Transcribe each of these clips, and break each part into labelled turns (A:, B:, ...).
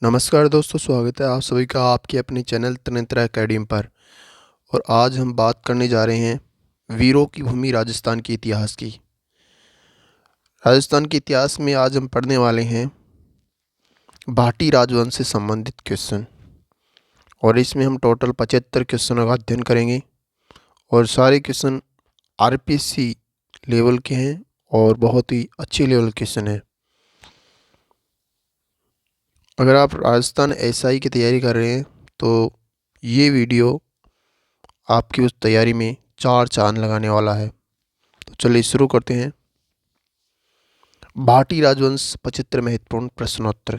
A: नमस्कार दोस्तों, स्वागत है आप सभी का आपके अपने चैनल त्रिनेत्र एकेडमी पर। और आज हम बात करने जा रहे हैं वीरों की भूमि राजस्थान के इतिहास की। राजस्थान के इतिहास में आज हम पढ़ने वाले हैं भाटी राजवंश से संबंधित क्वेश्चन। और इसमें हम टोटल 75 क्वेश्चनों का अध्ययन करेंगे और सारे क्वेश्चन आरपीएससी लेवल के हैं और बहुत ही अच्छे लेवल के क्वेश्चन हैं। अगर आप राजस्थान एसआई की तैयारी कर रहे हैं तो ये वीडियो आपकी उस तैयारी में 4 चांद लगाने वाला है। तो चलिए शुरू करते हैं। भाटी राजवंश 75 महत्वपूर्ण प्रश्नोत्तर।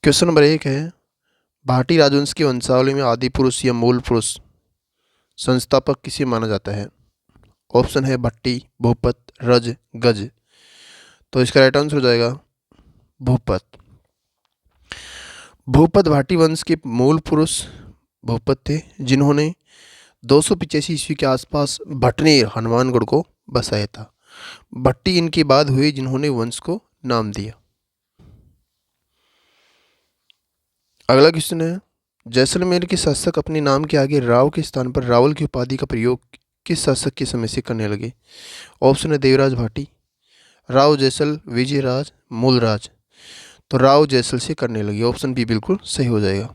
A: क्वेश्चन नंबर 1 है, भाटी राजवंश की वंशावली में आदि पुरुष या मूल पुरुष संस्थापक किसे माना जाता है? ऑप्शन है भट्टी, भूपत, रज, गज। तो इसका राइट आंसर हो जाएगा भूपत। भूपत भाटी वंश के मूल पुरुष भूपत थे, जिन्होंने 285 ईस्वी के आसपास भटनेर हनुमानगढ़ को बसाया था। भट्टी इनके बाद हुए जिन्होंने वंश को नाम दिया। अगला क्वेश्चन है, जैसलमेर के शासक अपने नाम के आगे राव के स्थान पर रावल की उपाधि का प्रयोग किस शासक के समय से करने लगे? ऑप्शन है देवराज भाटी, राव जैसल, विजयराज, मूलराज। तो राव जैसल से करने लगे। ऑप्शन बी बिल्कुल सही हो जाएगा।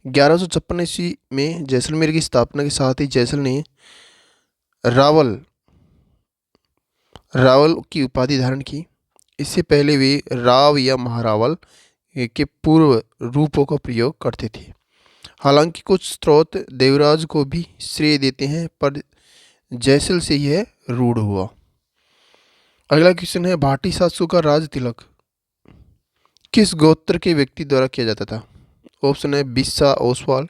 A: 1156 ईस्वी में जैसलमेर की स्थापना के साथ ही जैसल ने रावल रावल की उपाधि धारण की। इससे पहले वे राव या महारावल के पूर्व रूपों का प्रयोग करते थे। हालांकि कुछ स्रोत देवराज को भी श्रेय देते हैं, पर जैसल से यह रूढ़ हुआ। अगला क्वेश्चन है, भाटी शासकों का राज तिलक किस गोत्र के व्यक्ति द्वारा किया जाता था? ऑप्शन है बिस्सा, ओसवाल,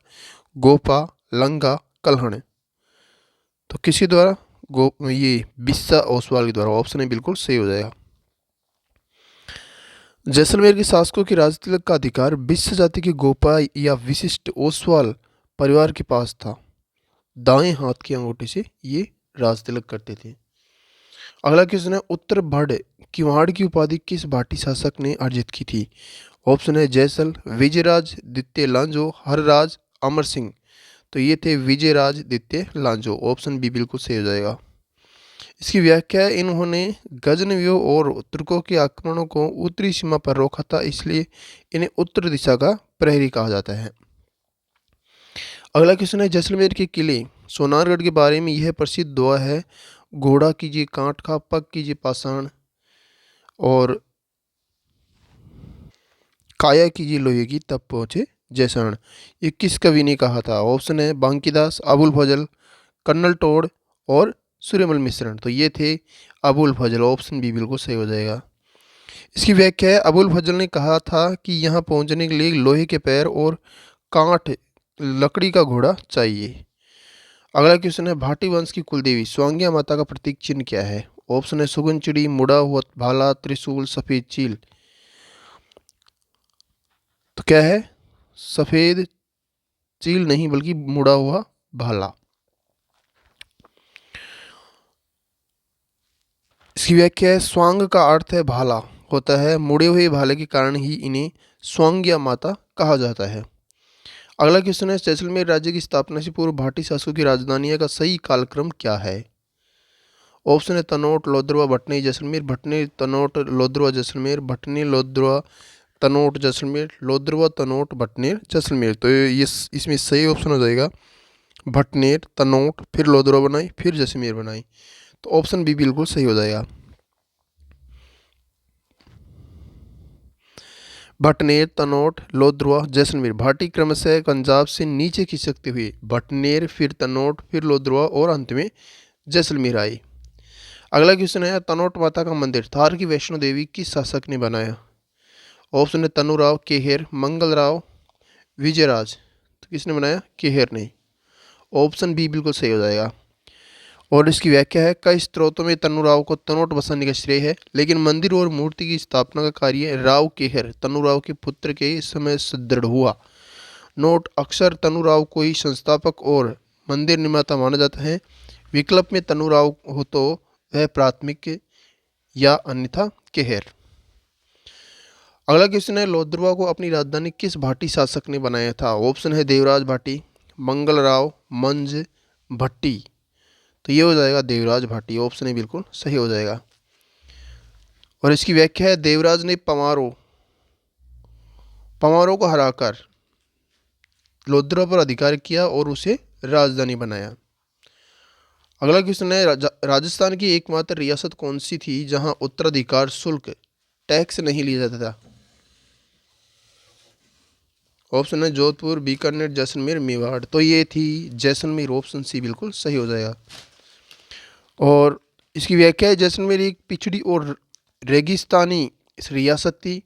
A: गोपा, लंगा, कल्हण। तो किसके द्वारा? ये बिस्सा ओसवाल के द्वारा। ऑप्शन है बिल्कुल सही हो जाएगा। जैसलमेर के शासकों के राज तिलक का अधिकार बिस्सा जाति के गोपा या विशिष्ट ओसवाल परिवार के पास था। दाएं हाथ की अंगूठे से ये राज तिलक करते थे। अगला क्वेश्चन है, उत्तर भड़ किवाड़ की उपाधि किस भाटी शासक ने अर्जित की थी? ऑप्शन है जयसल, विजयराज द्वितीय लांजो, हरराज, अमर सिंह। तो ये थे विजयराज द्वितीय लांजो। ऑप्शन बी बिल्कुल सही हो जाएगा। इसकी व्याख्या, इन्होंने गजनवियों और तुर्कों के आक्रमणों को उत्तरी सीमा पर रोका था, इसलिए इन्हें उत्तर दिशा का प्रहरी कहा जाता है। अगला क्वेश्चन है, जैसलमेर के किले सोनारगढ़ के बारे में यह प्रसिद्ध दुआ है, घोड़ा कीजिए कांट का, पग कीजिए पाषाण, और काया कीजिए लोहे की, तब पहुँचे जैसण। ये किस कवि ने कहा था? ऑप्शन है बांकीदास, अबुल फजल, कर्नल टोड़ और सूर्यमल मिश्रण। तो ये थे अबुल फजल। ऑप्शन बी बिल्कुल सही हो जाएगा। इसकी व्याख्या है, अबुल फजल ने कहा था कि यहाँ पहुँचने के लिए लोहे के पैर और कांट लकड़ी का घोड़ा चाहिए। अगला क्वेश्चन है, भाटी वंश की कुलदेवी स्वांगिया माता का प्रतीक चिन्ह क्या है? ऑप्शन है सुगन चिड़ी, मुड़ा हुआ भाला, त्रिशूल, सफेद चील। तो क्या है? सफेद चील नहीं, बल्कि मुड़ा हुआ भाला। इसकी व्याख्या है, स्वांग का अर्थ है भाला होता है, मुड़े हुए भाले के कारण ही इन्हें स्वांग्या माता कहा जाता है। अगला क्वेश्चन है, जैसलमेर राज्य की स्थापना से पूर्व भाटी शासकों की राजधानियां का सही कालक्रम क्या है? ऑप्शन है तनोट, लोद्रवा, भटनी, जैसलमेर, भटनी, तनोट, लोद्रवा, जैसलमेर, भटनी, लोद्रवा, तनोट, जैसलमेर, लोद्रवा, तनोट, भटनेर, जैसलमेर। तो ये इसमें सही ऑप्शन हो जाएगा भटनेर, तनोट, फिर लोद्रवा बनाई, फिर जैसलमेर बनाई। तो ऑप्शन बी बिल्कुल सही हो जाएगा। भटनेर, तनोट, लोद्रवा, जैसलमेर भाटी क्रमशः पंजाब से नीचे खिसकते हुए भटनेर, फिर तनोट, फिर लोद्रवा और अंत में जैसलमेर आई। अगला क्वेश्चन है, तनोट माता का मंदिर थार की वैष्णो देवी किस शासक ने बनाया? ऑप्शन है तनुराव, केहेर, मंगलराव, विजयराज। तो किसने बनाया? केहेर ने। ऑप्शन बी बिल्कुल सही हो जाएगा। और इसकी व्याख्या है, कई स्त्रोतों में तनुराव को तनोट बसाने का श्रेय है, लेकिन मंदिर और मूर्ति की स्थापना का कार्य राव केहर, तनुराव के पुत्र के समय सुदृढ़ हुआ। नोट, अक्सर तनुराव को ही संस्थापक और मंदिर निर्माता माना जाता है। विकल्प में तनुराव हो तो वह प्राथमिक या अन्यथा केहर। अगला क्वेश्चन है, लोहद्रवा को अपनी राजधानी किस भाटी शासक ने बनाया था? ऑप्शन है देवराज भाटी, मंगल राव, मंज, भट्टी। तो ये हो जाएगा देवराज भाटी, ऑप्शन है बिल्कुल सही हो जाएगा। और इसकी व्याख्या है, देवराज ने पवारों को हराकर लोहद्रवा पर अधिकार किया और उसे राजधानी बनाया। अगला क्वेश्चन है, राजस्थान की एकमात्र रियासत कौन सी थी जहां उत्तराधिकार शुल्क टैक्स नहीं लिया जाता था? ऑप्शन है जोधपुर, बीकानेर, जैसलमेर, मेवाड़। तो ये थी जैसलमेर, ऑप्शन सी बिल्कुल सही हो जाएगा। और इसकी व्याख्या है, जैसलमेर एक पिछड़ी और रेगिस्तानी रियासत थी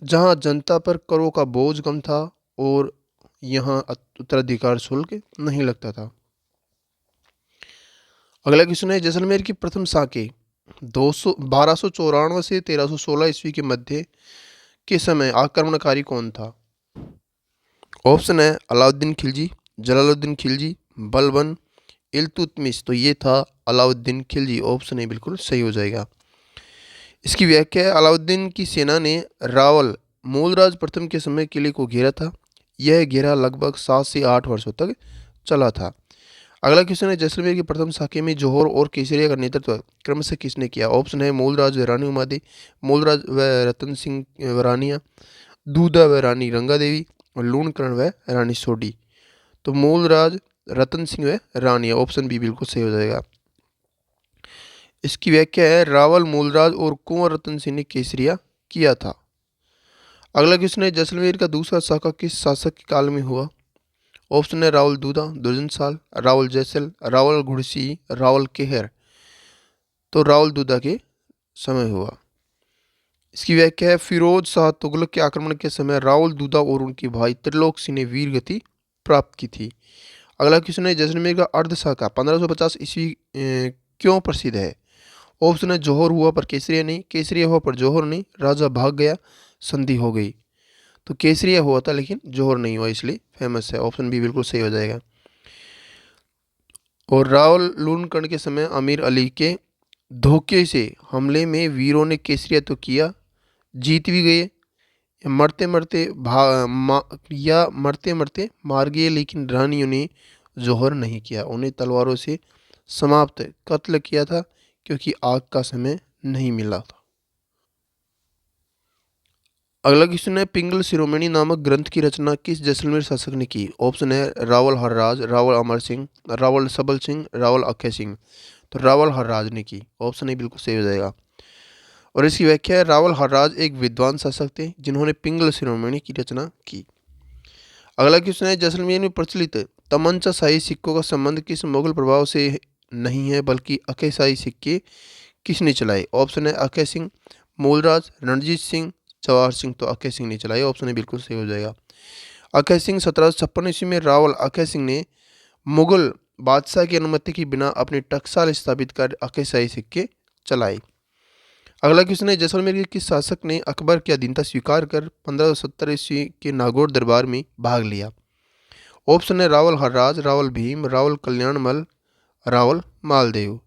A: जहां जनता पर करों का बोझ कम था और यहाँ उत्तराधिकार शुल्क नहीं लगता था। अगला क्वेश्चन है, जैसलमेर की प्रथम साके 1294 से 1316 ईस्वी के मध्य के समय आक्रमणकारी कौन था? ऑप्शन है अलाउद्दीन खिलजी, जलालुद्दीन खिलजी, बलबन, इल्तुतमिश। तो ये था अलाउद्दीन खिलजी, ऑप्शन ए बिल्कुल सही हो जाएगा। इसकी व्याख्या है, अलाउद्दीन की सेना ने रावल मूलराज प्रथम के समय किले को घेरा था। यह घेरा लगभग 7 से 8 वर्षों तक चला था। अगला क्वेश्चन है, जैसलमेर की प्रथम साके में जौहर और केसरिया का नेतृत्व क्रमशः किसने किया? ऑप्शन है मूलराज व रानी उमादे, मूलराज व रतन सिंह व रानिया, दूधा व रानी रंगा देवी, और लूणकरण व रानी सोडी। तो मूलराज, रतन सिंह व रानिया, ऑप्शन बी बिल्कुल सही हो जाएगा। इसकी व्याख्या है, रावल मूलराज और कुंवर रतन सिंह ने केसरिया किया था। अगला क्वेश्चन है, जैसलमेर का दूसरा शाखा किस शासक के काल में हुआ? ऑप्शन है रावल दूधा, दुर्जन साल, रावल जैसल, रावल घुड़सी, रावल केहर। तो रावल दूधा के समय हुआ। इसकी व्याख्या है, फिरोज शाह तुगलक के आक्रमण के समय रावल दूधा और उनके भाई त्रिलोक सिंह ने वीर गति प्राप्त की थी। अगला क्वेश्चन है, जैसलमेर का अर्ध शाखा 1550 ईस्वी क्यों प्रसिद्ध है? ऑप्शन है जौहर हुआ पर केसरिया नहीं, केसरिया हुआ पर जौहर नहीं, राजा भाग गया, संधि हो गई। तो केसरिया हुआ था लेकिन जौहर नहीं हुआ, इसलिए फेमस है, ऑप्शन बी बिल्कुल सही हो जाएगा। और रावल लूणकरण के समय अमीर अली के धोखे से हमले में वीरों ने केसरिया तो किया, जीत भी गए, मरते मरते मार गए, लेकिन रानियों ने जौहर नहीं किया, उन्हें तलवारों से समाप्त कत्ल किया था क्योंकि आग का समय नहीं मिला था। अगला क्वेश्चन है, पिंगल शिरोमणि नामक ग्रंथ की रचना किस जैसलमेर शासक ने की? ऑप्शन है रावल हरराज, रावल अमर सिंह, रावल सबल सिंह, रावल अक्षय सिंह। तो रावल हरराज ने की, ऑप्शन ए बिल्कुल सही हो जाएगा। और इसकी व्याख्या है, रावल हरराज एक विद्वान शासक थे जिन्होंने पिंगल शिरोमणि की रचना की। अगला क्वेश्चन है, जैसलमेर में प्रचलित तमंचा शाही सिक्कों का संबंध किस मुगल प्रभाव से नहीं है बल्कि अक्षय शाही सिक्के किसने चलाए? ऑप्शन है अक्षय सिंह, मूलराज, रणजीत सिंह, जवाहर सिंह। तो अक्षय सिंह ने चलाई, ऑप्शन ए बिल्कुल सही हो जाएगा। अक्षय सिंह 1756 ईस्वी में रावल अक्षय सिंह ने मुगल बादशाह की अनुमति के बिना अपने टकसाल स्थापित कर अक्षय शाही सिक्के चलाए। अगला क्वेश्चन है, जैसलमेर के किस शासक ने अकबर की अधीनता स्वीकार कर 1570 ईस्वी के नागौर दरबार में भाग लिया? ऑप्शन है रावल हरराज, रावल भीम, रावल कल्याणमल, रावल मालदेव।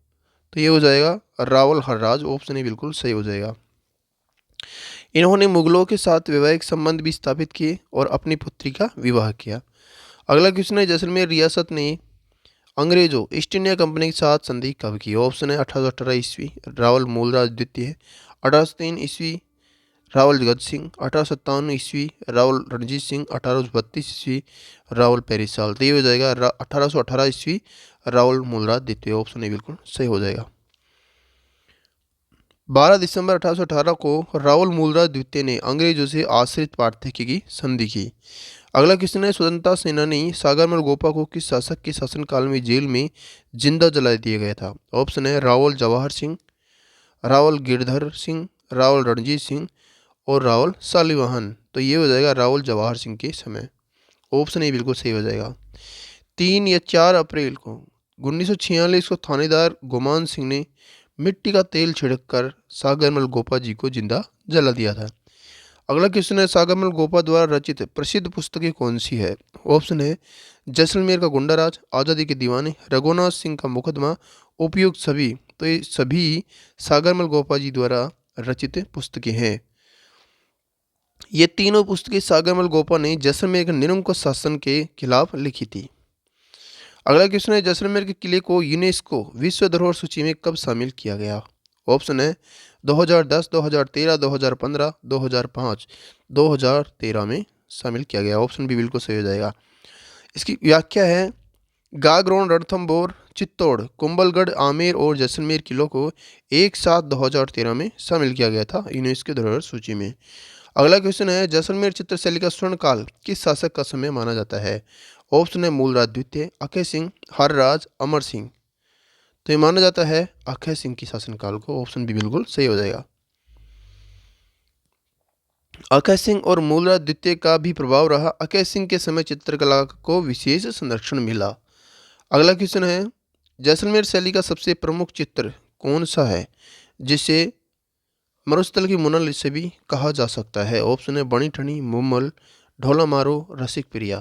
A: तो ये हो जाएगा रावल हरराज, ऑप्शन ए बिल्कुल सही हो जाएगा। इन्होंने मुगलों के साथ वैवाहिक संबंध भी स्थापित किए और अपनी पुत्री का विवाह किया। अगला क्वेश्चन है, जैसलमेर रियासत ने अंग्रेजों ईस्ट इंडिया कंपनी के साथ संधि कब की? ऑप्शन है 1818 ईस्वी, रावल मूलराज द्वितीय, 1803 ईस्वी रावल जगत सिंह, 1857 ईस्वी रावल रणजीत सिंह, 1832 ईस्वी रावल पेरिसाल। तो ये हो जाएगा 1818 ईस्वी रावल मूलराज द्वितीय, ऑप्शन ए बिल्कुल सही हो जाएगा। 12 दिसंबर 1818 को रावल मूलराज द्वितीय ने अंग्रेजों से आश्रित पार्थक्य की संधि की। अगला क्वेश्चन है, स्वतंत्रता सेनानी सागरमल गोपा को किस शासक के शासनकाल में जेल में जिंदा जला दिया गया था? ऑप्शन है रावल जवाहर सिंह, रावल गिरधर सिंह, रावल रणजीत सिंह और रावल सालिवाहन। तो ये हो जाएगा रावल जवाहर सिंह के समय, ऑप्शन ए बिल्कुल सही हो जाएगा। 3 या 4 अप्रैल को 1946 को थानेदार गुमान सिंह ने मिट्टी का तेल छिड़ककर सागरमल गोपा जी को जिंदा जला दिया था। अगला क्वेश्चन है, सागरमल गोपा द्वारा रचित प्रसिद्ध पुस्तकें कौन सी है? ऑप्शन है जैसलमेर का गुंडाराज, आज़ादी के दीवाने, रघुनाथ सिंह का मुकदमा, उपयुक्त सभी। तो ये सभी सागरमल गोपा जी द्वारा रचित पुस्तकें हैं। ये तीनों पुस्तकें सागरमल गोपा ने जैसलमेर के निरंकुश शासन के खिलाफ लिखी थी। अगला क्वेश्चन है, जैसलमेर के किले को यूनेस्को विश्व धरोहर सूची में कब शामिल किया गया? ऑप्शन है 2010, 2013, 2015, 2005, 2013 में शामिल किया गया। ऑप्शन बी बिल्कुल सही हो जाएगा। इसकी व्याख्या है, गागरोन, रणथंभौर, चित्तौड़, कुंभलगढ़, आमेर और जैसलमेर किलों को एक साथ 2013 में शामिल किया गया था यूनेस्को धरोहर सूची में। अगला क्वेश्चन है, जैसलमेर चित्रशैली का स्वर्ण काल किस शासक का समय माना जाता है? ऑप्शन है मूलराज द्वितीय, अक्षय सिंह, हरराज, अमर सिंह। तो ये माना जाता है अक्षय सिंह की शासनकाल को। ऑप्शन बी बिल्कुल सही हो जाएगा। अक्षय सिंह और मूलराज द्वितीय का भी प्रभाव रहा। अक्षय सिंह के समय चित्रकला को विशेष संरक्षण मिला। अगला क्वेश्चन है, जैसलमेर शैली का सबसे प्रमुख चित्र कौन सा है जिसे मरुस्थल की मोनालिसा भी कहा जा सकता है? ऑप्शन है बणी ठनी, मुमल, ढोला मारो, रसिक प्रिया।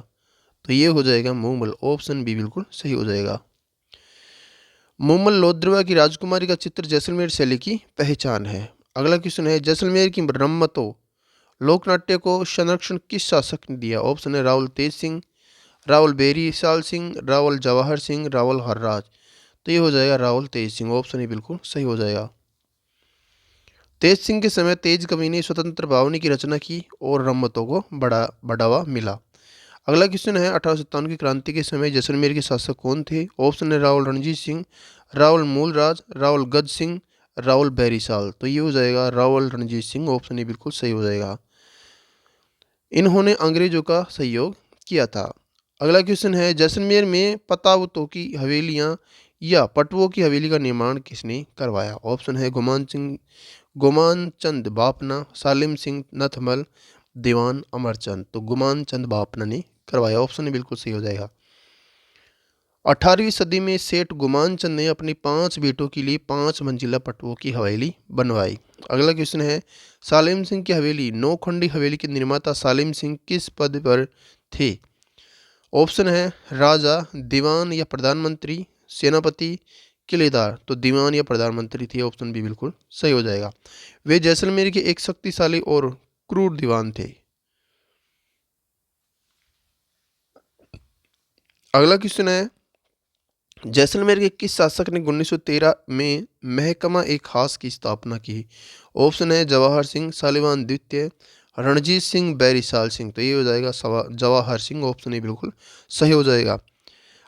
A: तो ये हो जाएगा मुमल। ऑप्शन बी बिल्कुल सही हो जाएगा। मुमल लोद्रवा की राजकुमारी का चित्र जैसलमेर शैली की पहचान है। अगला क्वेश्चन है, जैसलमेर की रम्मतों लोकनाट्य को संरक्षण किस शासक ने दिया? ऑप्शन है रावल तेज सिंह, रावल बेरी साल सिंह, रावल जवाहर सिंह, रावल हरराज। तो ये हो जाएगा रावल तेज सिंह। ऑप्शन ही बिल्कुल सही हो जाएगा। तेज सिंह के समय तेज कवि ने स्वतंत्र भावनी की रचना की और रम्मतों को बढ़ावा मिला। अगला क्वेश्चन है, 1857 की क्रांति के समय जैसलमेर के शासक कौन थे? ऑप्शन है रावल रणजीत सिंह, रावल मूलराज, रावल गज सिंह, रावल बैरीसाल। तो ये हो जाएगा रावल रणजीत सिंह। ऑप्शन ही बिल्कुल सही हो जाएगा। इन्होंने अंग्रेजों का सहयोग किया था। अगला क्वेश्चन है, जैसलमेर में पतावतों की हवेलियां या पटवों की हवेली का निर्माण किसने करवाया? ऑप्शन है गुमान चंद बापना, सालिम सिंह नथमल, दीवान अमरचंद। तो गुमान चंद बापना ने करवाया। ऑप्शन बिल्कुल सही हो जाएगा। 18वीं सदी में सेठ गुमान चंद ने अपनी 5 बेटों के लिए 5 मंजिला पटवों की हवेली बनवाई। अगला क्वेश्चन है, सालिम सिंह की हवेली नौखंडी हवेली के निर्माता सालिम सिंह किस पद पर थे? ऑप्शन है राजा, दीवान या प्रधानमंत्री, सेनापति, किलेदार। तो दीवान या प्रधानमंत्री थे। ऑप्शन बी बिल्कुल सही हो जाएगा। वे जैसलमेर के एक शक्तिशाली और क्रूर दीवान थे। अगला क्वेश्चन है, जैसलमेर के किस शासक ने 1913 में महकमा ए खास की स्थापना की? ऑप्शन है जवाहर सिंह, सालिवान द्वितीय, रणजीत सिंह, बैरीसाल सिंह। तो ये हो जाएगा जवाहर सिंह। ऑप्शन ही बिल्कुल सही हो जाएगा।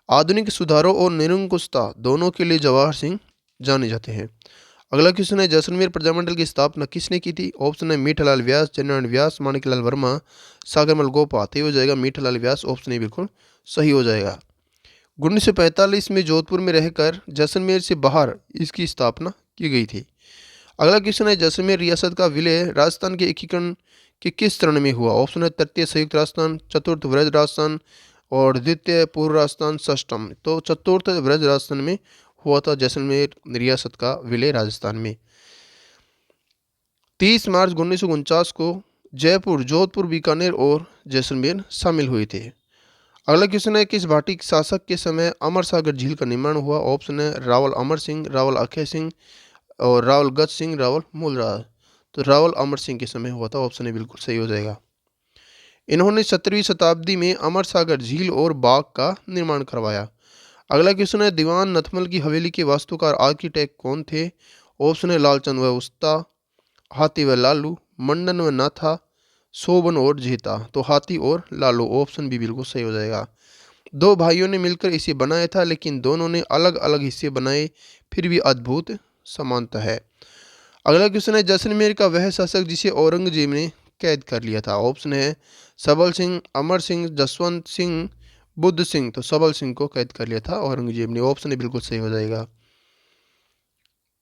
A: आधुनिक सुधारों और निरंकुशता दोनों के लिए जवाहर सिंह जाने जाते हैं। अगला क्वेश्चन है, जैसलमेर प्रजामंडल की स्थापना किसने की थी? ऑप्शन है मीठालाल व्यास, चन्नारायण व्यास, माणिकलाल वर्मा, सागरमल गोपा। तो ये हो जाएगा मीठालाल व्यास। ऑप्शन ही बिल्कुल सही हो जाएगा। 1945 में जोधपुर में रहकर जैसलमेर से बाहर इसकी स्थापना की गई थी। अगला क्वेश्चन है, जैसलमेर रियासत का विलय राजस्थान के एकीकरण के किस चरण में हुआ? ऑप्शन है तृतीय संयुक्त राजस्थान, चतुर्थ व्रज राजस्थान और द्वितीय पूर्व राजस्थान, षष्ठम। तो चतुर्थ व्रज राजस्थान में हुआ था जैसलमेर रियासत का विलय राजस्थान में। 30 मार्च 1949 को जयपुर, जोधपुर, बीकानेर और जैसलमेर शामिल हुए थे। अगला क्वेश्चन है, किस भाटी शासक के समय अमर सागर झील का निर्माण हुआ? ऑप्शन है रावल अमर सिंह, रावल अक्षय सिंह और रावल गज सिंह, रावल मूलराज। तो रावल अमर सिंह के समय हुआ था। ऑप्शन है बिल्कुल सही हो जाएगा। इन्होंने 17वीं शताब्दी में अमर सागर झील और बाग का निर्माण करवाया। अगला क्वेश्चन है, दीवान नथमल की हवेली के वास्तुकार आर्किटेक्ट कौन थे? ऑप्शन है लालचंद व उस्ता, हाथी व लालू, मंडन व नाथा, शोभन और जेता। तो हाथी और लालू। ऑप्शन भी बिल्कुल सही हो जाएगा। 2 भाइयों ने मिलकर इसे बनाया था, लेकिन दोनों ने अलग अलग हिस्से बनाए, फिर भी अद्भुत समानता है। अगला क्वेश्चन है, जैसलमेर का वह शासक जिसे औरंगजेब ने कैद कर लिया था? ऑप्शन है सबल सिंह, अमर सिंह, जसवंत सिंह, बुद्ध सिंह। तो सबल सिंह को कैद कर लिया था औरंगजेब ने। ऑप्शन बिल्कुल सही हो जाएगा।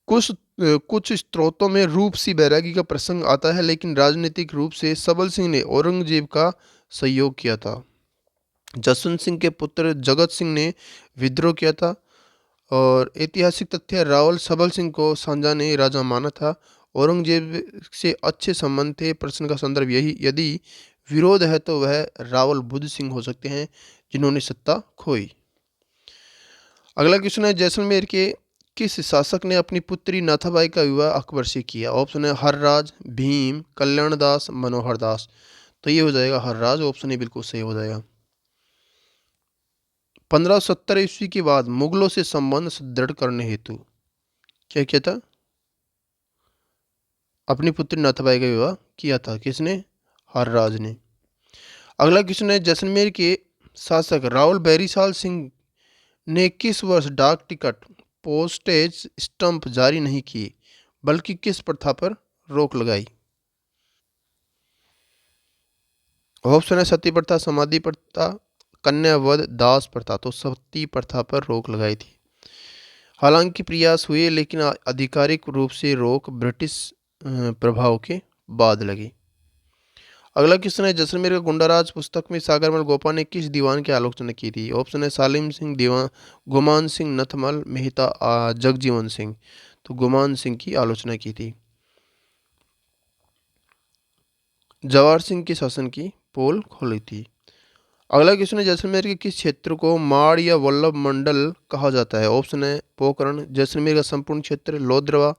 A: कुछ स्त्रोतों में रूप सी बैरागी का प्रसंग आता है, लेकिन राजनीतिक रूप से सबल सिंह ने औरंगजेब का सहयोग किया था। जसवंत सिंह के पुत्र जगत सिंह ने विद्रोह किया था। और ऐतिहासिक तथ्य, रावल सबल सिंह को सांझा ने राजा माना था। औरंगजेब से अच्छे संबंध थे। प्रश्न का संदर्भ यही, यदि विरोध है तो वह रावल बुद्ध सिंह हो सकते हैं जिन्होंने सत्ता खोई। अगला क्वेश्चन है, जैसलमेर के किस शासक ने अपनी पुत्री नाथाबाई का विवाह अकबर से किया? ऑप्शन है हर्राज, भीम, कल्याणदास, मनोहर दास। तो ये हो जाएगा हर्राज, ऑप्शन ए बिल्कुल सही हो जाएगा। 1570 ईस्वी के बाद मुगलों से संबंध सुदृढ़ करने हेतु क्या किया था? अपनी पुत्री नाथाबाई का विवाह किया था। किसने? हर्राज ने। अगला क्वेश्चन है, जैसलमेर के शासक रावल बैरीसाल सिंह ने किस वर्ष डाक टिकट पोस्टेज स्टंप जारी नहीं किए बल्कि किस प्रथा पर रोक लगाई? ऑप्शन है सती प्रथा, समाधि प्रथा, कन्यावध, दास प्रथा। तो सती प्रथा पर रोक लगाई थी। हालांकि प्रयास हुए लेकिन आधिकारिक रूप से रोक ब्रिटिश प्रभाव के बाद लगी। अगला क्वेश्चन है, जैसलमेर का गुंडाराज पुस्तक में सागरमल गोपा ने किस दीवान की आलोचना की थी? ऑप्शन है सालिम सिंह दीवान, गुमान सिंह, नथमल मेहता, जगजीवन सिंह। तो गुमान सिंह की आलोचना की थी। जवाहर सिंह के शासन की पोल खोली थी। अगला क्वेश्चन है, जैसलमेर के किस क्षेत्र को माड़ या वल्लभ मंडल कहा जाता है? ऑप्शन है पोखरण, जैसलमेर का संपूर्ण क्षेत्र, लोद्रवा,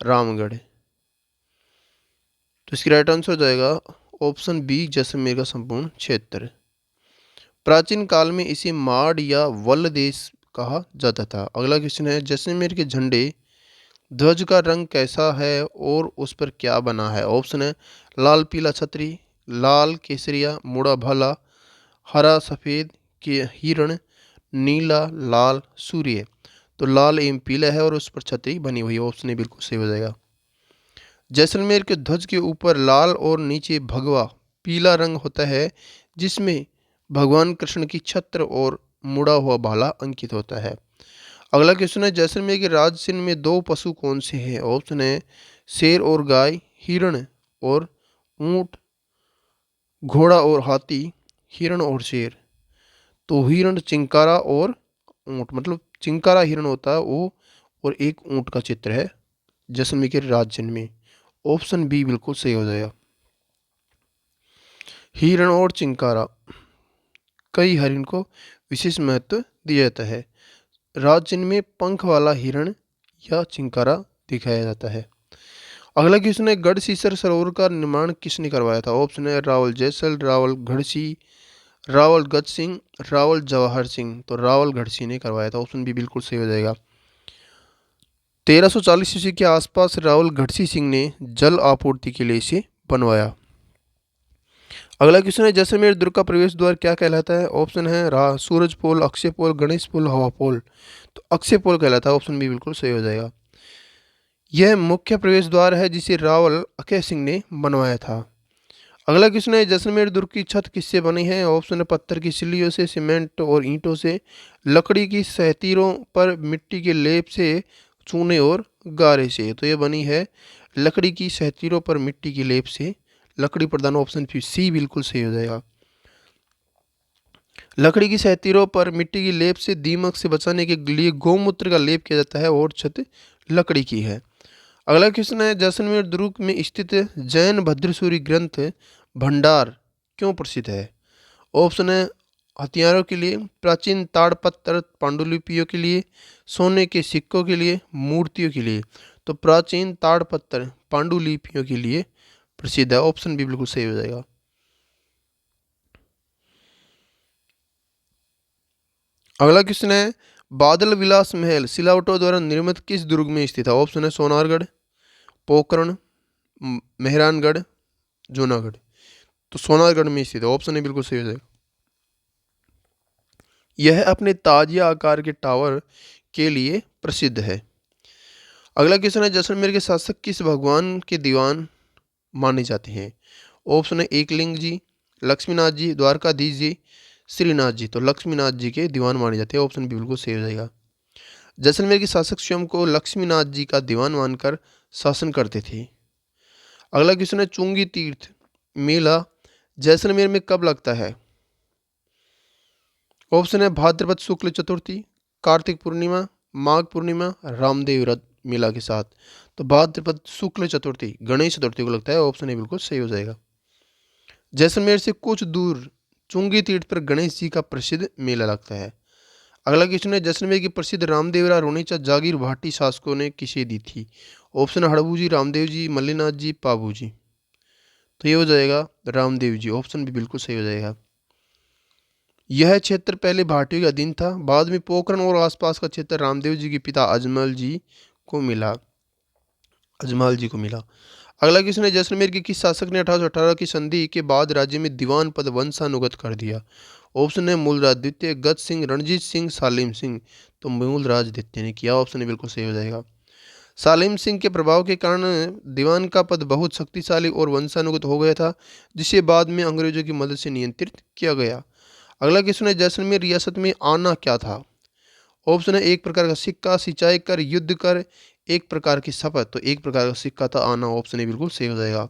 A: रामगढ़। तो इसकी राइट आंसर हो जाएगा ऑप्शन बी, जैसलमेर का संपूर्ण क्षेत्र। प्राचीन काल में इसे माड़ या वल्ल देश कहा जाता था। अगला क्वेश्चन है, जैसलमेर के झंडे ध्वज का रंग कैसा है और उस पर क्या बना है? ऑप्शन है लाल पीला छतरी, लाल केसरिया मुड़ा भाला, हरा सफ़ेद के हिरण, नीला लाल सूर्य। तो लाल एवं पीला है और उस पर छतरी बनी हुई है। ऑप्शन ए बिल्कुल सही हो जाएगा। जैसलमेर के ध्वज के ऊपर लाल और नीचे भगवा पीला रंग होता है जिसमें भगवान कृष्ण की छत्र और मुड़ा हुआ भाला अंकित होता है। अगला क्वेश्चन है, जैसलमेर के राज चिन्ह में दो पशु कौन से हैं? ऑप्शन है शेर और गाय, हिरण और ऊंट, घोड़ा और हाथी, हिरण और शेर। तो हिरण, चिंकारा और ऊंट, मतलब चिंकारा हिरण होता है वो और एक ऊंट का चित्र है जैसलमेर के राज चिन्ह में। ऑप्शन बी बिल्कुल सही हो जाएगा। हिरण और चिंकारा, कई हरिण को विशेष महत्व दिया जाता है। राज चिन्ह में पंख वाला हिरण या चिंकारा दिखाया जाता है। अगला क्वेश्चन है, गढ़सीसर सरोवर का निर्माण किसने करवाया था? ऑप्शन है रावल जैसल, रावल गढ़सी, रावल गज सिंह, रावल जवाहर सिंह। तो रावल गढ़सी ने करवाया था। ऑप्शन बी बिल्कुल सही हो जाएगा। 1340 ईस्वी के आसपास रावल गढ़सी सिंह ने जल आपूर्ति के लिए इसे बनवाया। अगला क्वेश्चन है, जैसलमेर दुर्ग का प्रवेश द्वार क्या कहलाता है? ऑप्शन है सूरज पोल, अक्षय पोल, गणेश पोल, हवा पोल। तो अक्षय पोल कहलाता है। ऑप्शन बी बिल्कुल सही हो जाएगा। यह मुख्य प्रवेश द्वार है जिसे रावल अक्षय सिंह ने बनवाया था। अगला क्वेश्चन है, जैसलमेर दुर्ग की छत किससे बनी है? ऑप्शन है पत्थर की सिल्लियों से, सीमेंट और ईंटों से, लकड़ी की सहतीरों पर मिट्टी के लेप से, चूने और गारे से। तो ये बनी है लकड़ी की सहतीरों पर मिट्टी के लेप से, लकड़ी प्रदान। ऑप्शन सी बिल्कुल सही हो जाएगा। लकड़ी की सहतीरों पर मिट्टी की लेप से दीमक से बचाने के लिए गौमूत्र का लेप किया जाता है और छत लकड़ी की है। अगला क्वेश्चन है, जैसलमेर दुर्ग में स्थित जैन भद्रसूरी ग्रंथ भंडार क्यों प्रसिद्ध है? ऑप्शन है हथियारों के लिए, प्राचीन ताड़पत्र पांडुलिपियों के लिए, सोने के सिक्कों के लिए, मूर्तियों के लिए। तो प्राचीन ताड़पत्र पांडुलिपियों के लिए प्रसिद्ध है। ऑप्शन भी बिल्कुल सही हो जाएगा। अगला क्वेश्चन है, बादल विलास महल सिलावटों द्वारा निर्मित किस दुर्ग में स्थित है? ऑप्शन है सोनारगढ़, पोखरण, मेहरानगढ़, जूनागढ़। तो सोनारगढ़ में स्थित है। ऑप्शन है बिल्कुल सही हो जाएगा। यह अपने ताजिया आकार के टावर के लिए प्रसिद्ध है। अगला क्वेश्चन है, जैसलमेर के शासक किस भगवान के दीवान माने जाते हैं? ऑप्शन है एकलिंग जी, लक्ष्मीनाथ जी, द्वारकाधीश जी, श्रीनाथ जी। तो लक्ष्मीनाथ जी के दीवान माने जाते हैं। ऑप्शन बी बिल्कुल सही हो जाएगा। जैसलमेर के शासक स्वयं को लक्ष्मीनाथ जी का दीवान मानकर शासन करते थे। अगला क्वेश्चन है, चुंगी तीर्थ मेला जैसलमेर में कब लगता है? ऑप्शन है भाद्रपद शुक्ल चतुर्थी, कार्तिक पूर्णिमा, माघ पूर्णिमा, रामदेव व्रत मेला के साथ। तो भाद्रपद शुक्ल चतुर्थी गणेश चतुर्थी को लगता है। ऑप्शन ए बिल्कुल सही हो जाएगा। जैसलमेर से कुछ दूर चुंगी तीर्थ पर गणेश जी का प्रसिद्ध मेला लगता है। अगला क्वेश्चन है, जैसलमेर की प्रसिद्ध रामदेवरा रोनेचा जागीर भाटी शासकों ने किसे दी थी? ऑप्शन है हड़बू जी, रामदेव जी, मल्लीनाथ जी, पाबू जी। तो ये हो जाएगा रामदेव जी, ऑप्शन भी बिल्कुल सही हो जाएगा। यह क्षेत्र पहले भाटियों के अधीन था, बाद में पोखरण और आसपास का क्षेत्र रामदेव जी के पिता अजमल जी को मिला। अगला क्वेश्चन है, जैसलमेर के किस शासक ने 1818 की संधि के बाद राज्य में दीवान पद वंशानुगत कर दिया? ऑप्शन है मूलराज द्वितीय, गज सिंह, रणजीत सिंह, सालिम सिंह। तो मूलराज द्वितीय ने किया, ऑप्शन है बिल्कुल सही हो जाएगा। सालिम सिंह के प्रभाव के कारण दीवान का पद बहुत शक्तिशाली और वंशानुगत हो गया था, जिसे बाद में अंग्रेजों की मदद से नियंत्रित किया गया। अगला क्वेश्चन है, जैसलमेर रियासत में आना क्या था? ऑप्शन है एक प्रकार का सिक्का, सिंचाई कर, युद्ध कर, एक प्रकार की शपथ। तो एक प्रकार का सिक्का था आना, ऑप्शन ए बिल्कुल सही हो जाएगा।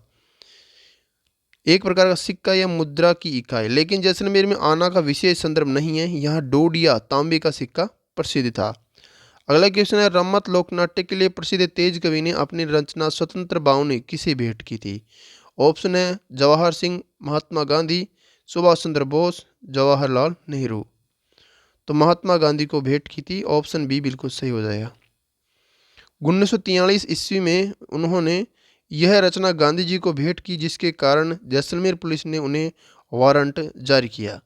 A: एक प्रकार का सिक्का या मुद्रा की इकाई, लेकिन जैसलमेर में आना का विशेष संदर्भ नहीं है, यहाँ डोडिया तांबे का सिक्का प्रसिद्ध था। अगला क्वेश्चन है, रम्मत लोकनाट्य के लिए प्रसिद्ध तेज कवि ने अपनी रचना स्वतंत्र बावनी किसे भेंट की थी? ऑप्शन है जवाहर सिंह, महात्मा गांधी, सुभाष चंद्र बोस, जवाहरलाल नेहरू। तो महात्मा गांधी को भेंट की थी, ऑप्शन बी बिल्कुल सही हो जाएगा। 1943 ईस्वी में उन्होंने यह रचना गांधी जी को भेंट की, जिसके कारण जैसलमेर पुलिस ने उन्हें वारंट जारी किया।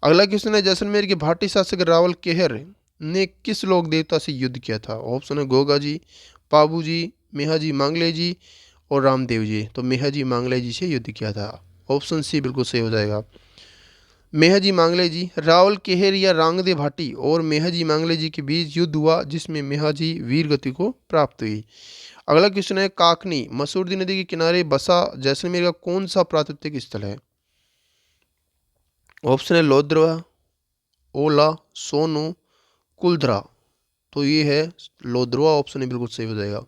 A: अगला क्वेश्चन है, जैसलमेर के भाटी शासक रावल केहर ने किस लोक देवता से युद्ध किया था? ऑप्शन है गोगा जी, पाबू जी, मेहाजी मांगले जी और रामदेव जी। तो मेहाजी मांगले जी से युद्ध किया था, ऑप्शन सी बिल्कुल सही हो जाएगा। मेहाजी मांगले जी, रावल केहर या रांगदे भाटी और मेहाजी मांगले जी के बीच युद्ध हुआ, जिसमें मेहाजी वीर गति को प्राप्त हुई। अगला क्वेश्चन है, काकनी मसूरदी नदी के किनारे बसा जैसलमेर का कौन सा प्राकृतिक स्थल है? ऑप्शन है लोद्रवा, ओला, सोनू, कुलधरा। तो ये है लोद्रवा, ऑप्शन है बिल्कुल सही हो जाएगा।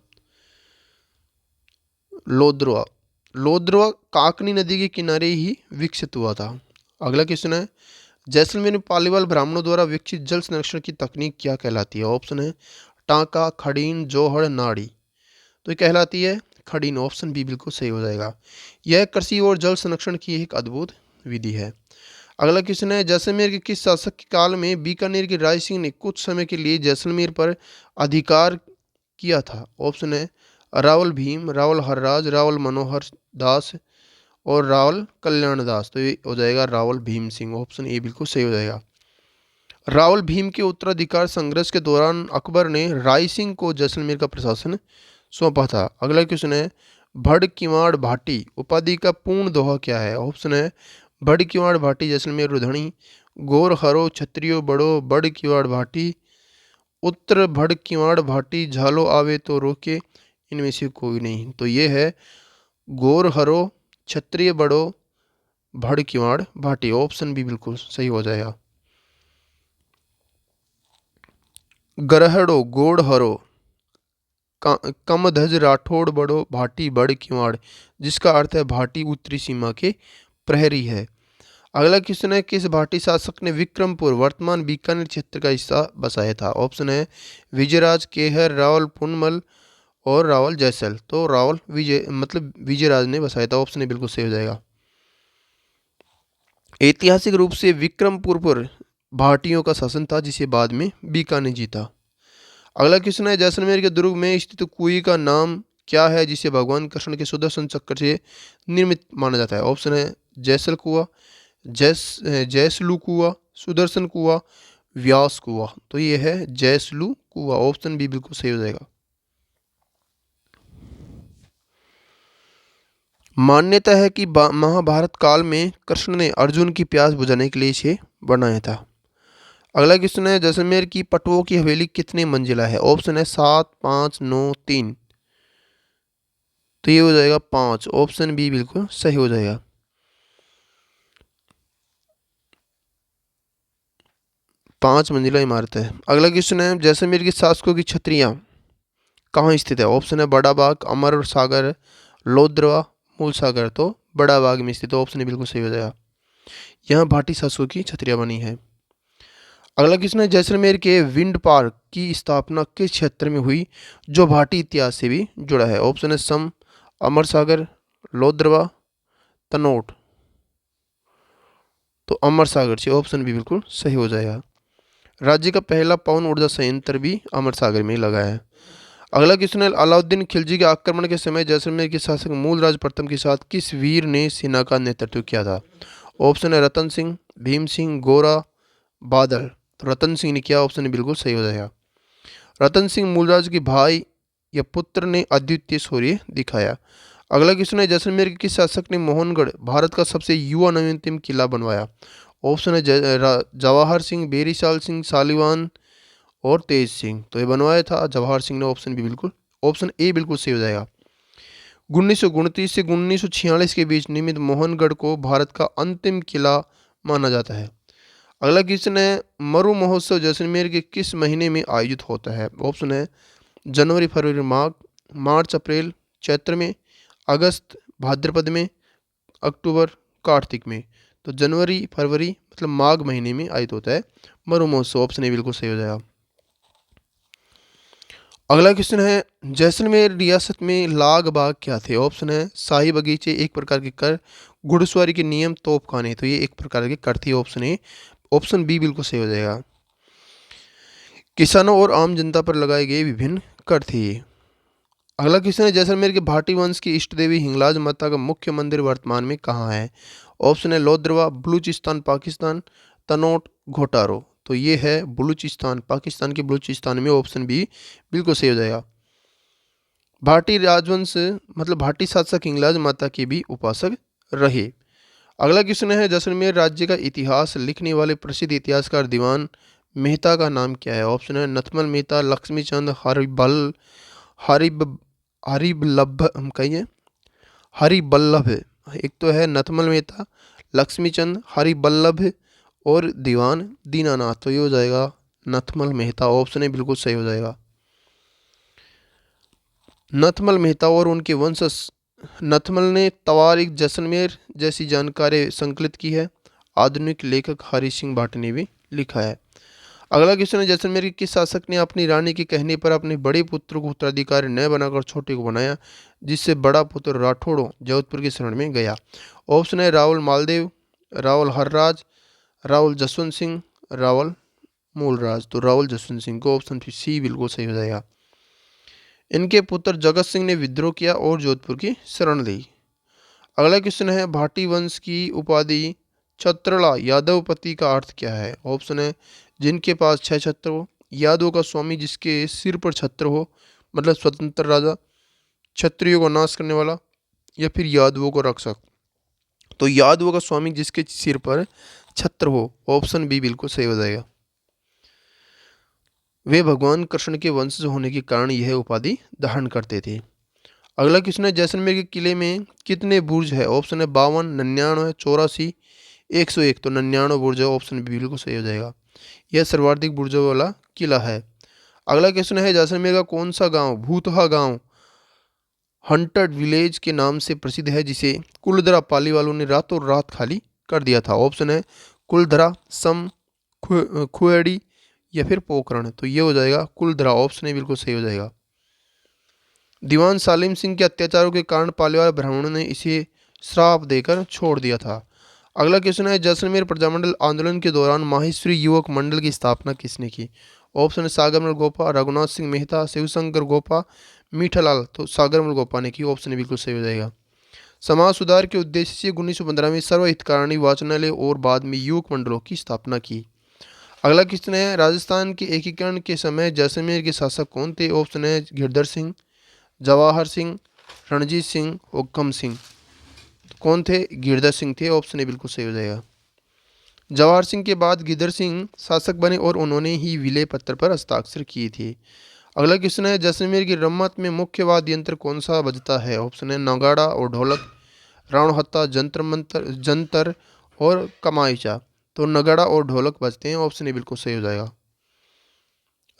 A: लोद्रवा लोद्रवा काकनी नदी के किनारे ही विकसित हुआ था। अगला क्वेश्चन है, जैसलमेर में पालीवाल ब्राह्मणों द्वारा विकसित जल संरक्षण की तकनीक क्या कहलाती है? ऑप्शन है टांका, खड़ीन, जोहड़, नाड़ी। तो ये कहलाती है खड़ीन, ऑप्शन बी बिल्कुल सही हो जाएगा। यह कृषि और जल संरक्षण की एक अद्भुत विधि है। अगला क्वेश्चन है, जैसलमेर के किस शासक के काल में बीकानेर के राय सिंह ने कुछ समय के लिए जैसलमेर पर अधिकार किया था? ऑप्शन है रावल भीम, रावल हरराज, रावल मनोहर दास और रावल कल्याण दास। तो ये हो जाएगा रावल भीम सिंह, ऑप्शन ए बिल्कुल सही हो जाएगा। रावल भीम के उत्तराधिकार संघर्ष के दौरान अकबर ने राय सिंह को जैसलमेर का प्रशासन सौंपा था। अगला क्वेश्चन है, भड़ किवाड़ भाटी उपाधि का पूर्ण दोहा क्या है? ऑप्शन है भड़ किवाड़ भाटी जैसलमेर रुधणी, गोर हरो क्षत्रियो बड़ो बड़ किवाड़ भाटी, उत्तर भड़ किवाड़ भाटी झालो आवे तो रोके, इनमें से कोई नहीं। तो ये है गोर हरो क्षत्रिय बड़ो भड़ किवाड़ भाटी, ऑप्शन भी बिल्कुल सही हो जाएगा। गरहड़ो गोड़ हरो कमधज राठौड़ बड़ो भाटी बड़ किवाड़, जिसका अर्थ है भाटी उत्तरी सीमा के प्रहरी है। अगला क्वेश्चन है, किस भाटी शासक ने विक्रमपुर वर्तमान बीकानेर क्षेत्र का हिस्सा बसाया था? ऑप्शन है विजयराज, केहर, रावल पुनमल और रावल जैसल। तो रावल विजयराज ने बसाया था, ऑप्शन ए बिल्कुल सही हो जाएगा। ऐतिहासिक रूप से विक्रमपुर पर भाटियों का शासन था, जिसे बाद में बीकानेर जीता। अगला क्वेश्चन है, जैसलमेर के दुर्ग में स्थित कुएं का नाम क्या है, जिसे भगवान कृष्ण के सुदर्शन चक्र से निर्मित माना जाता है? ऑप्शन है जैसल कुआं, जैसलू कुआं, सुदर्शन कुआं, व्यास कुआं। तो ये है जैसलू कुआं, ऑप्शन बी बिल्कुल सही हो जाएगा। मान्यता है कि महाभारत काल में कृष्ण ने अर्जुन की प्यास बुझाने के लिए इसे बनाया था। अगला क्वेश्चन है, जैसलमेर की पटवों की हवेली कितने मंजिला है? ऑप्शन है 7, 5, 9, 3। तो ये हो जाएगा 5, ऑप्शन बी बिल्कुल सही हो जाएगा। 5 मंजिला इमारत है। अगला क्वेश्चन है, जैसलमेर की शासकों की छतरियाँ कहाँ स्थित है? ऑप्शन है बड़ा बाग, अमर सागर, लोद्रवा, मूल सागर। तो बड़ा बाग में स्थित है, ऑप्शन बिल्कुल सही हो जाएगा। यहाँ भाटी शासकों की छतरियाँ बनी है। अगला क्वेश्चन है, जैसलमेर के विंड पार्क की स्थापना किस क्षेत्र में हुई, जो भाटी इतिहास से भी जुड़ा है? ऑप्शन है सम, अमर सागर, लोद्रवा, तनोट। तो अमर सागर से, ऑप्शन भी बिल्कुल सही हो जाएगा। राज्य का पहला पवन ऊर्जा संयंत्र भी अमर सागर में ही लगा है। अगला क्वेश्चन है, अलाउद्दीन खिलजी के आक्रमण के समय जैसलमेर के शासक मूलराज प्रथम के साथ किस वीर ने सेना का नेतृत्व किया था? ऑप्शन है रतन सिंह, भीम सिंह, गोरा, बादल। तो रतन सिंह ने किया, ऑप्शन बिल्कुल सही हो जाएगा। रतन सिंह मूलराज के भाई या पुत्र ने अद्वितीय शौर्य दिखाया। अगला क्वेश्चन है, जैसलमेर के किस शासक ने मोहनगढ़ भारत का सबसे युवा नवीनतम किला बनवाया? ऑप्शन है जवाहर सिंह, बेरीसाल सिंह, सालिवान और तेज सिंह। तो ये बनवाया था जवाहर सिंह ने, ऑप्शन ए बिल्कुल सही हो जाएगा। 1929 से 1946 के बीच निर्मित मोहनगढ़ को भारत का अंतिम किला माना जाता है। अगला क्वेश्चन है, मरु महोत्सव जैसलमेर के किस महीने में आयोजित होता है? ऑप्शन है जनवरी, फरवरी, माघ, मार्च, अप्रैल, चैत्र में, अगस्त, भाद्रपद में, अक्टूबर, कार्तिक में। तो जनवरी फरवरी मतलब माघ महीने में आयोजित होता है मरु महोत्सव, ऑप्शन ए बिल्कुल सही हो जाएगा। अगला क्वेश्चन है, जैसलमेर रियासत में लाग बाग क्या थे? ऑप्शन है शाही बगीचे, एक प्रकार के कर, घुड़सवारी के नियम, तोपखाने। तो ये एक प्रकार के कर थी, ऑप्शन ए, ऑप्शन बी बिल्कुल सही हो जाएगा। किसानों और आम जनता पर लगाए गए विभिन्न कर थे। अगला क्वेश्चन है, जैसलमेर के भाटी वंश की इष्ट देवी हिंगलाज माता का मुख्य मंदिर वर्तमान में कहाँ है? ऑप्शन है लोद्रवा, बलूचिस्तान पाकिस्तान, तनोट, घोटारो। तो ये है बलूचिस्तान, पाकिस्तान के बलूचिस्तान में, ऑप्शन बी बिल्कुल सही हो जाएगा। भाटी राजवंश मतलब भाटी शासक हिंगलाज माता के भी उपासक रहे। अगला क्वेश्चन है, जैसलमेर राज्य का इतिहास लिखने वाले प्रसिद्ध इतिहासकार दीवान मेहता का नाम क्या है? ऑप्शन है नथमल मेहता, लक्ष्मीचंद, हरिब हरिबल्लभ, हम कहिए हरिबल्लभ। एक तो है नथमल मेहता, लक्ष्मीचंद, हरिबल्लभ और दीवान दीनानाथ। तो ये हो जाएगा नथमल मेहता, ऑप्शन ए बिल्कुल सही हो जाएगा। नथमल मेहता और उनके वंशज नथमल ने तवारीख जैसलमेर जैसी जानकारी संकलित की है। आधुनिक लेखक हरि सिंह भाटी ने भी लिखा है। अगला क्वेश्चन है, जैसलमेर के किस शासक ने अपनी रानी के कहने पर अपने बड़े पुत्र को उत्तराधिकारी न बनाकर छोटे को बनाया, जिससे बड़ा पुत्र राठौड़ों जोधपुर की शरण में गया? ऑप्शन है रावल मालदेव, रावल हरराज, रावल जसवंत सिंह, रावल मूलराज। तो रावल जसवंत सिंह को, ऑप्शन सी बिल्कुल सही हो जाएगा। इनके पुत्र जगत सिंह ने विद्रोह किया और जोधपुर की शरण ली। अगला क्वेश्चन है, भाटी वंश की उपाधि छत्रला यादवपति का अर्थ क्या है? ऑप्शन है जिनके पास 6 छत्र हो, यादवों का स्वामी जिसके सिर पर छत्र हो, मतलब स्वतंत्र राजा, क्षत्रियों को नाश करने वाला, या फिर यादवों को रक्षक। तो यादवों का स्वामी जिसके सिर पर छत्र हो, ऑप्शन बी बिल्कुल सही हो जाएगा। वे भगवान कृष्ण के वंशज होने के कारण यह उपाधि धारण करते थे। अगला क्वेश्चन है, जैसलमेर के किले में कितने बुर्ज है? ऑप्शन है 52, 99, 84, 101। तो 99 बुर्ज है, ऑप्शन बी बिल्कुल सही हो जाएगा। यह सर्वाधिक बुर्जों वाला किला है। अगला क्वेश्चन है, जैसलमेर का कौन सा गांव भूतहा गांव हंटेड विलेज के नाम से प्रसिद्ध है, जिसे कुलधरा पाली वालों ने रातों रात खाली कर दिया था? ऑप्शन है कुलधरा, सम, खुएड़ी या फिर पोखरण। तो ये हो जाएगा कुलधरा, ऑप्शन ए बिल्कुल सही हो जाएगा। दीवान सालिम सिंह के अत्याचारों के कारण पाली वाले ब्राह्मणों ने इसे श्राप देकर छोड़ दिया था। अगला क्वेश्चन है, जैसलमेर प्रजामंडल आंदोलन के दौरान माहेश्वरी युवक मंडल की स्थापना किसने की? ऑप्शन है सागरमल गोपा, रघुनाथ सिंह मेहता, शिवशंकर गोपा, मीठालाल। तो सागरमल गोपा ने की, ऑप्शन बिल्कुल सही हो जाएगा। समाज सुधार के उद्देश्य से 1915 में सर्वहितकारणी वाचनालय और बाद में युवक मंडलों की स्थापना की। अगला क्वेश्चन है, राजस्थान के एकीकरण के समय जैसलमेर के शासक कौन थे? ऑप्शन है गिरधर सिंह, जवाहर सिंह, रणजीत सिंह, हुक्म सिंह। तो कौन थे? गिरधर सिंह थे, ऑप्शन ए बिल्कुल सही हो जाएगा। जवाहर सिंह के बाद गिरधर सिंह शासक बने और उन्होंने ही विलय पत्र पर हस्ताक्षर किए थे। अगला क्वेश्चन है, जैसलमेर की रम्मत में मुख्य वाद्य यंत्र कौन सा बजता है? ऑप्शन है नगाड़ा और ढोलक, रावणहत्था, जंतर मंतर, जंतर और कमाईचा। तो नगाड़ा और ढोलक बजते हैं, ऑप्शन ए बिल्कुल सही हो जाएगा।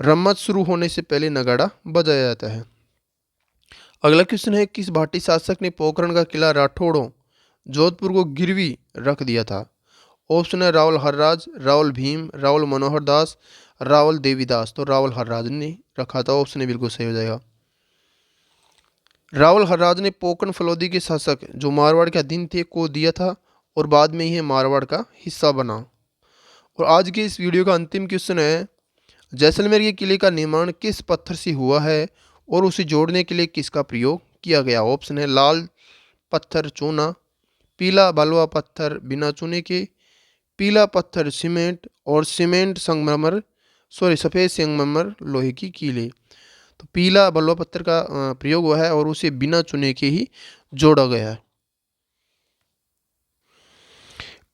A: रम्मत शुरू होने से पहले नगाड़ा बजाया जाता है। अगला क्वेश्चन है, किस भाटी शासक ने पोखरण का किला राठौड़ों जोधपुर को गिरवी रख दिया था? ऑप्शन है रावल हरराज, रावल भीम, रावल मनोहर दास, रावल देवीदास। तो रावल हरराज ने रखा था, ऑप्शन ए बिल्कुल सही हो जाएगा। रावल हरराज ने पोकरण फलोदी के शासक जो मारवाड़ के अधीन थे को दिया था और बाद में यह मारवाड़ का हिस्सा बना। और आज के इस वीडियो का अंतिम क्वेश्चन है, जैसलमेर के किले का निर्माण किस पत्थर से हुआ है और उसे जोड़ने के लिए किसका प्रयोग किया गया। ऑप्शन है लाल पत्थर चूना, पीला बलुआ पत्थर बिना चूने के, पीला पत्थर सीमेंट और सीमेंट संगमरमर सफ़ेद संगमरमर लोहे की कीले। तो पीला बलुआ पत्थर का प्रयोग हुआ है और उसे बिना चुने के ही जोड़ा गया है।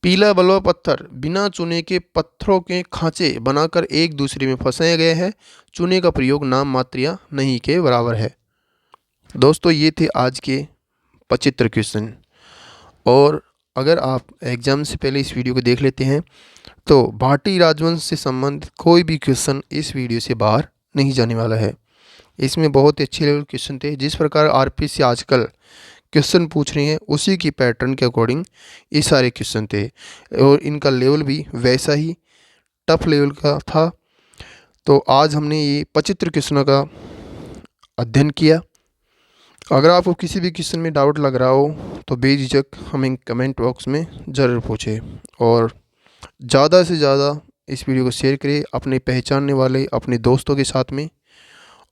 A: पीला बलुआ पत्थर बिना चुने के पत्थरों के खांचे बनाकर एक दूसरे में फंसाए गए हैं। चुने का प्रयोग नाम मात्र या नहीं के बराबर है। दोस्तों ये थे आज के 75 क्वेश्चन। और अगर आप एग्ज़ाम से पहले इस वीडियो को देख लेते हैं तो भाटी राजवंश से संबंधित कोई भी क्वेश्चन इस वीडियो से बाहर नहीं जाने वाला है। इसमें बहुत ही अच्छे लेवल क्वेश्चन थे। जिस प्रकार आरपीएससी आजकल क्वेश्चन पूछ रही हैं उसी की पैटर्न के अकॉर्डिंग ये सारे क्वेश्चन थे और इनका लेवल भी वैसा ही टफ लेवल का था। तो आज हमने ये 75 क्वेश्चनों का अध्ययन किया। अगर आपको किसी भी क्वेश्चन में डाउट लग रहा हो तो बेझिझक हमें कमेंट बॉक्स में ज़रूर पूछें और ज़्यादा से ज़्यादा इस वीडियो को शेयर करें अपने पहचानने वाले अपने दोस्तों के साथ में।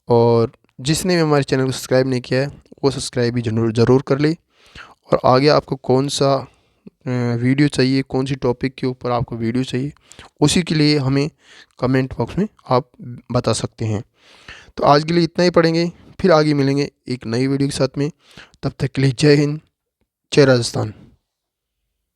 A: और जिसने भी हमारे चैनल को सब्सक्राइब नहीं किया है वो सब्सक्राइब भी ज़रूर कर ले। और आगे आपको कौन सा वीडियो चाहिए, कौन सी टॉपिक के ऊपर आपको वीडियो चाहिए, उसी के लिए हमें कमेंट बॉक्स में आप बता सकते हैं। तो आज के लिए इतना ही पढ़ेंगे, फिर आगे मिलेंगे एक नई वीडियो के साथ में। तब तक के लिए जय हिंद, जय राजस्थान।